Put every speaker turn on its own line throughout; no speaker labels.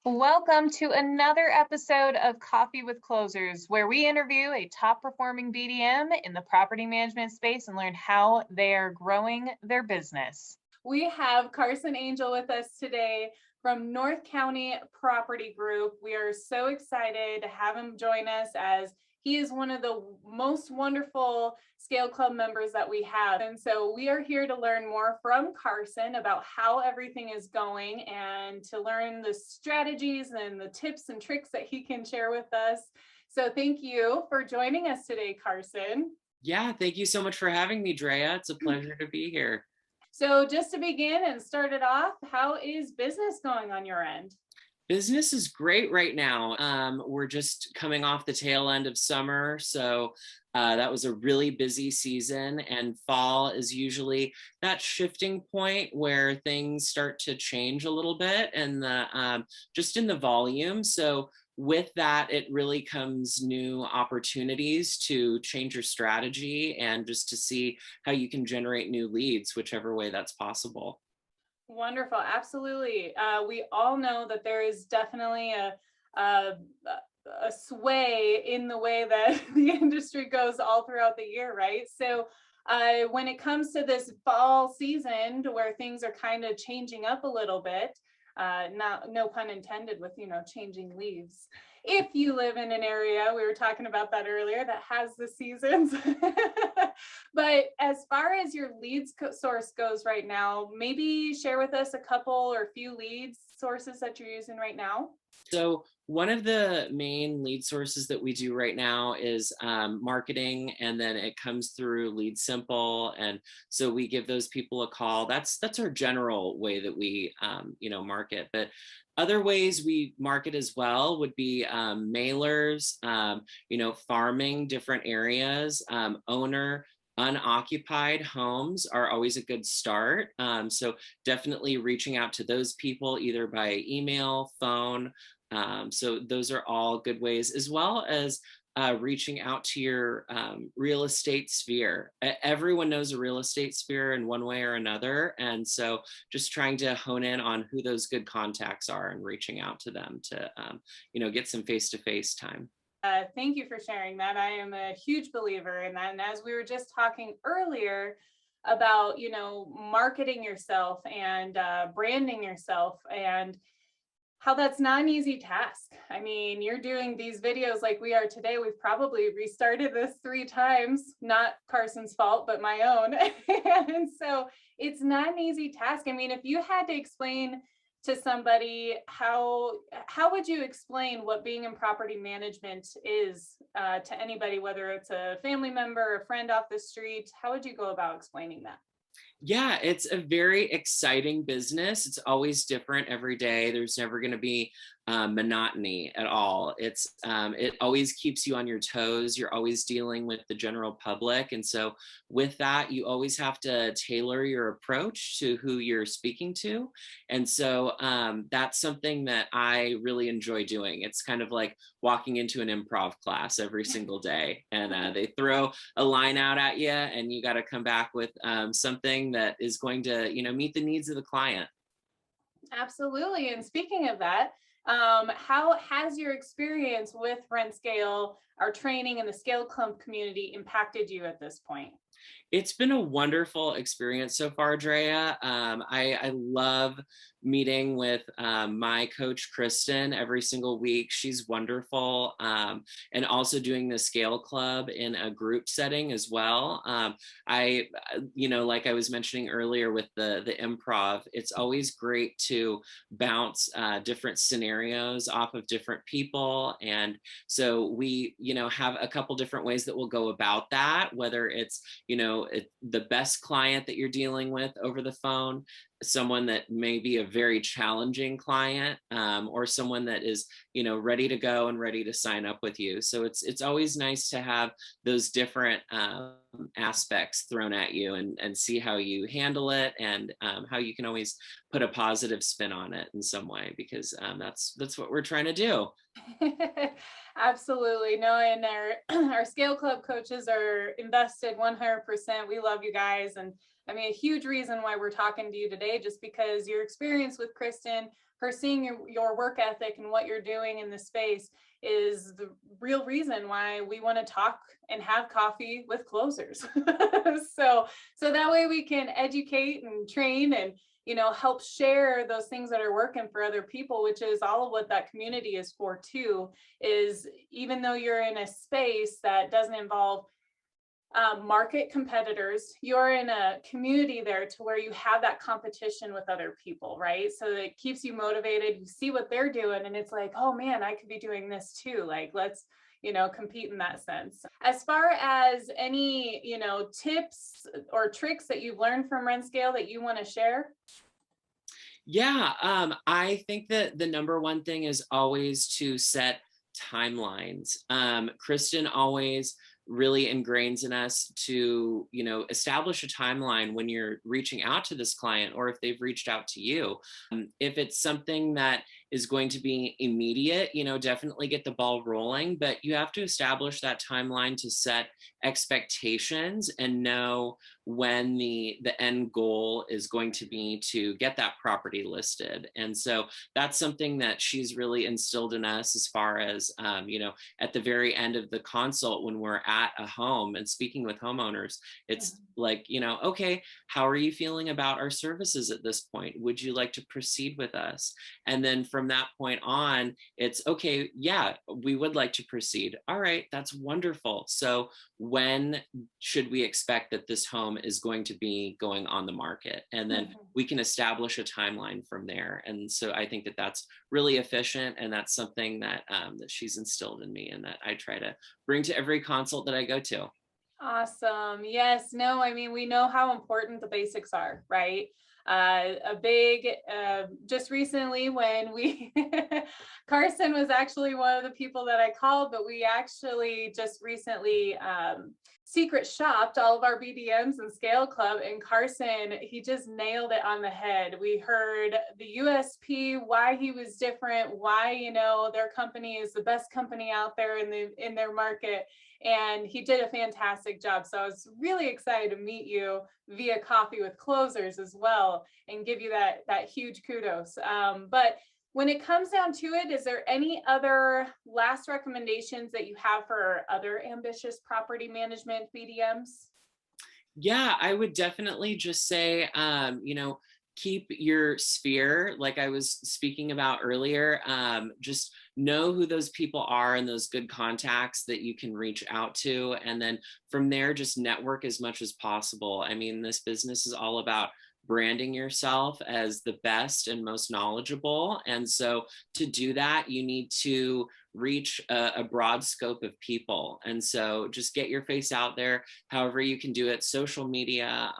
Welcome to another episode of Coffee with Closers, where we interview a top performing BDM in the property management space and learn how they are growing their business.
We have Carson Angel with us today from North County Property Group. We are so excited to have him join us as he is one of the most wonderful Scale Club members that we have. And so we are here to learn more from Carson about how everything is going and to learn the strategies and the tips and tricks that he can share with us. So thank you for joining us today, Carson.
Yeah, thank you so much for having me, Drea. It's a pleasure to be here.
So just to begin and start it off, how is business going on your end?
Business is great right now. We're just coming off the tail end of summer, so that was a really busy season, and fall is usually that shifting point where things start to change a little bit and just in the volume. So with that, it really comes new opportunities to change your strategy and just to see how you can generate new leads, whichever way that's possible.
Wonderful. Absolutely. We all know that there is definitely a sway in the way that the industry goes all throughout the year, right? So when it comes to this fall season to where things are kind of changing up a little bit, no pun intended with, changing leaves. If you live in an area, we were talking about that earlier, that has the seasons. But as far as your leads source goes right now, maybe share with us a couple or few leads sources that you're using right now.
So one of the main lead sources that we do right now is marketing, and then it comes through Lead Simple. And so we give those people a call. That's our general way that we, market. But other ways we market as well would be mailers, farming different areas, unoccupied homes are always a good start. So definitely reaching out to those people either by email, phone. So those are all good ways, as well as reaching out to your real estate sphere. Everyone knows a real estate sphere in one way or another. And so just trying to hone in on who those good contacts are and reaching out to them to, get some face-to-face time.
Thank you for sharing that. I am a huge believer in that. And as we were just talking earlier about, marketing yourself and branding yourself, and how that's not an easy task. I mean, you're doing these videos like we are today. We've probably restarted this 3 times, not Carson's fault, but my own. And so it's not an easy task. I mean, if you had to explain to somebody, how would you explain what being in property management is to anybody, whether it's a family member, a friend off the street? How would you go about explaining that?
Yeah, it's a very exciting business. It's always different every day. There's never going to be monotony at all. It always keeps you on your toes. You're always dealing with the general public. And so with that, you always have to tailor your approach to who you're speaking to. And so that's something that I really enjoy doing. It's kind of like walking into an improv class every single day, and they throw a line out at you, and you got to come back with something that is going to, meet the needs of the client.
Absolutely. And speaking of that, how has your experience with RentScale, our training, and the Scale Club community impacted you at this point?
It's been a wonderful experience so far, Drea. I love meeting with my coach, Kristen, every single week. She's wonderful. And also doing the Scale Club in a group setting as well. Like I was mentioning earlier with the improv, it's always great to bounce different scenarios off of different people. And so we, have a couple different ways that we'll go about that, whether it's, the best client that you're dealing with over the phone, someone that may be a very challenging client, or someone that is, ready to go and ready to sign up with you. So it's always nice to have those different aspects thrown at you and see how you handle it, and how you can always put a positive spin on it in some way, because that's what we're trying to do.
Absolutely. No, and our Scale Club coaches are invested 100%. We love you guys. And I mean, a huge reason why we're talking to you today, just because your experience with Kristen, her seeing your work ethic and what you're doing in the space is the real reason why we want to talk and have coffee with closers. So that way we can educate and train and, help share those things that are working for other people, which is all of what that community is for too, is even though you're in a space that doesn't involve market competitors, you're in a community there to where you have that competition with other people, right? So it keeps you motivated. You see what they're doing and it's like, oh man, I could be doing this too. Like, let's, compete in that sense. As far as any, tips or tricks that you've learned from RentScale that you want to share?
Yeah, I think that the number one thing is always to set timelines. Kristen always really ingrains in us to, establish a timeline when you're reaching out to this client or if they've reached out to you. If it's something that is going to be immediate, definitely get the ball rolling, but you have to establish that timeline to set expectations and know when the end goal is going to be to get that property listed. And so that's something that she's really instilled in us as far as, at the very end of the consult, when we're at a home and speaking with homeowners, it's like, okay, how are you feeling about our services at this point? Would you like to proceed with us? And then from that point on, it's okay, yeah, we would like to proceed. All right, that's wonderful. So when should we expect that this home is going to be going on the market? And then we can establish a timeline from there. And so I think that that's really efficient. And that's something that, that she's instilled in me and that I try to bring to every consult that I go to.
Awesome. Yes. No, I mean, we know how important the basics are, right? Just recently when Carson was actually one of the people that I called, but we actually just recently secret shopped all of our BDMs and Scale Club, and Carson, he just nailed it on the head. We heard the USP, why he was different, why, their company is the best company out there in their market. And he did a fantastic job. So I was really excited to meet you via Coffee with Closers as well and give you that huge kudos. But when it comes down to it, is there any other last recommendations that you have for other ambitious property management BDMs?
Yeah, I would definitely just say, keep your sphere, like I was speaking about earlier. Just know who those people are and those good contacts that you can reach out to. And then from there, just network as much as possible. I mean, this business is all about branding yourself as the best and most knowledgeable. And so to do that, you need to reach a broad scope of people. And so just get your face out there, however you can do it, social media,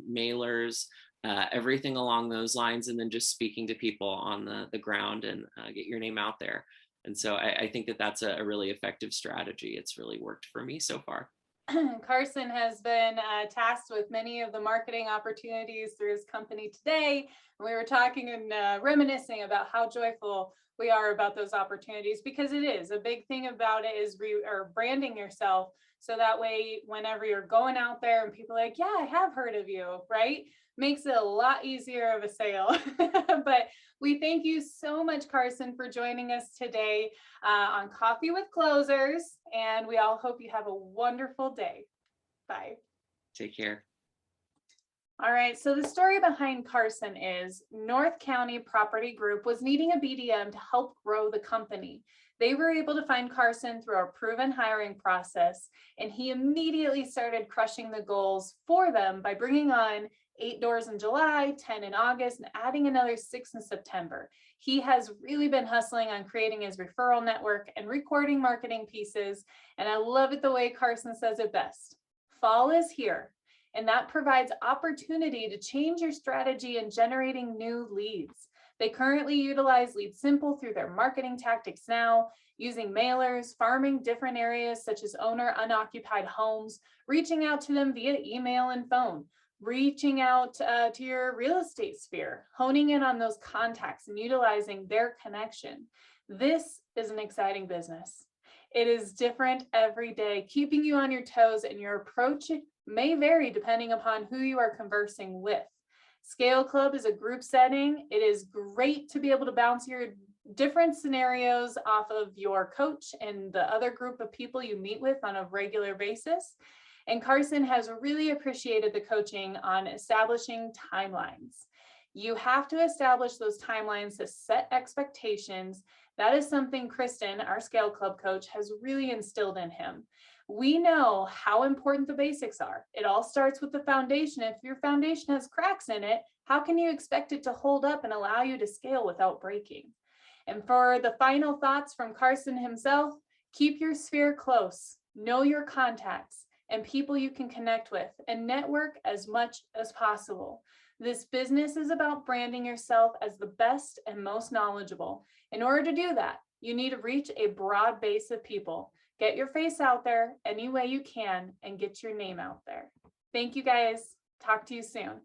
mailers, everything along those lines, and then just speaking to people on the ground and get your name out there. And so I think that that's a really effective strategy. It's really worked for me so far.
Carson has been tasked with many of the marketing opportunities through his company today. And we were talking and reminiscing about how joyful we are about those opportunities, because it is a big thing about it is branding yourself. So that way, whenever you're going out there and people are like, yeah, I have heard of you, right? Makes it a lot easier of a sale. But we thank you so much, Carson, for joining us today on Coffee with Closers. And we all hope you have a wonderful day. Bye.
Take care.
All right, so the story behind Carson is North County Property Group was needing a BDM to help grow the company. They were able to find Carson through our proven hiring process, and he immediately started crushing the goals for them by bringing on 8 doors in July, 10 in August, and adding another 6 in September. He has really been hustling on creating his referral network and recording marketing pieces. And I love it the way Carson says it best. Fall is here, and that provides opportunity to change your strategy in generating new leads. They currently utilize Lead Simple through their marketing tactics now, using mailers, farming different areas such as owner unoccupied homes, reaching out to them via email and phone, reaching out to your real estate sphere, honing in on those contacts and utilizing their connection. This is an exciting business. It is different every day, keeping you on your toes, and your approach may vary depending upon who you are conversing with. Scale Club is a group setting. It is great to be able to bounce your different scenarios off of your coach and the other group of people you meet with on a regular basis. And Carson has really appreciated the coaching on establishing timelines. You have to establish those timelines to set expectations. That is something Kristen, our Scale Club coach, has really instilled in him. We know how important the basics are. It all starts with the foundation. If your foundation has cracks in it, how can you expect it to hold up and allow you to scale without breaking? And for the final thoughts from Carson himself, keep your sphere close, know your contacts and people you can connect with, and network as much as possible. This business is about branding yourself as the best and most knowledgeable. In order to do that, you need to reach a broad base of people. Get your face out there any way you can and get your name out there. Thank you guys. Talk to you soon.